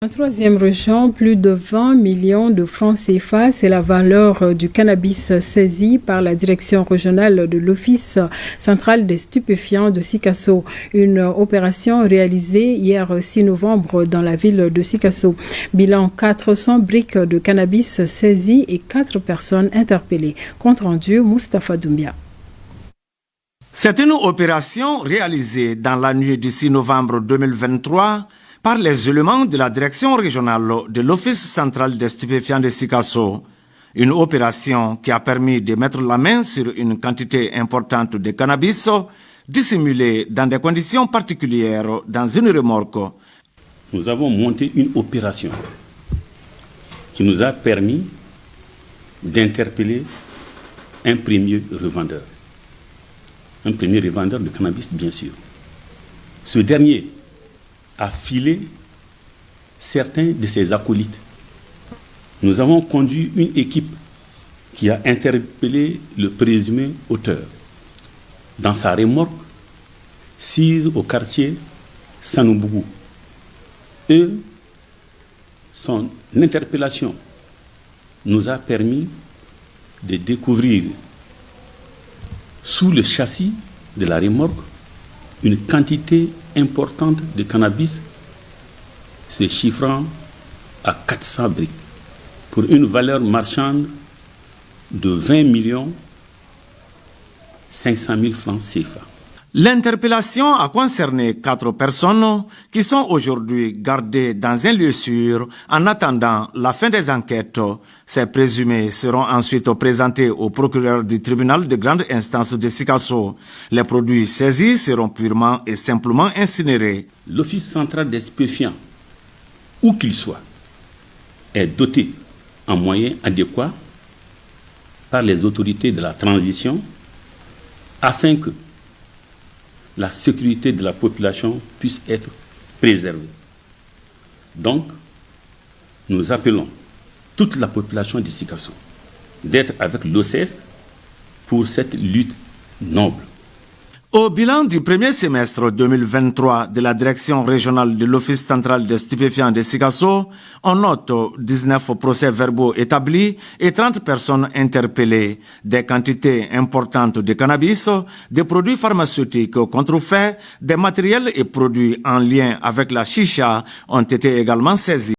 En troisième région, plus de 20 millions de francs CFA, c'est la valeur du cannabis saisi par la direction régionale de l'Office central des stupéfiants de Sikasso. Une opération réalisée hier 6 novembre dans la ville de Sikasso. Bilan 400 briques de cannabis saisies et 4 personnes interpellées. Compte rendu, Moustapha Doumbia. C'est une opération réalisée dans la nuit du 6 novembre 2023 par les éléments de la direction régionale de l'Office central des stupéfiants de Sikasso. Une opération qui a permis de mettre la main sur une quantité importante de cannabis dissimulé dans des conditions particulières dans une remorque. Nous avons monté une opération qui nous a permis d'interpeller un premier revendeur. Un premier revendeur de cannabis, bien sûr. Ce dernier a filé certains de ses acolytes. Nous avons conduit une équipe qui a interpellé le présumé auteur dans sa remorque sise au quartier Sanobougou. Et son interpellation nous a permis de découvrir sous le châssis de la remorque une quantité importante de cannabis se chiffrant à 400 briques pour une valeur marchande de 20 500 000 francs CFA. L'interpellation a concerné 4 personnes qui sont aujourd'hui gardées dans un lieu sûr en attendant la fin des enquêtes. Ces présumés seront ensuite présentés au procureur du tribunal de grande instance de Sikasso. Les produits saisis seront purement et simplement incinérés. L'Office central des stupéfiants, où qu'il soit, est doté en moyens adéquats par les autorités de la transition afin que la sécurité de la population puisse être préservée. Donc, nous appelons toute la population de Sikasso d'être avec l'OCS pour cette lutte noble. Au bilan du premier semestre 2023 de la direction régionale de l'Office central des stupéfiants de Sikasso, on note 19 procès-verbaux établis et 30 personnes interpellées. Des quantités importantes de cannabis, des produits pharmaceutiques contrefaits, des matériels et produits en lien avec la chicha ont été également saisis.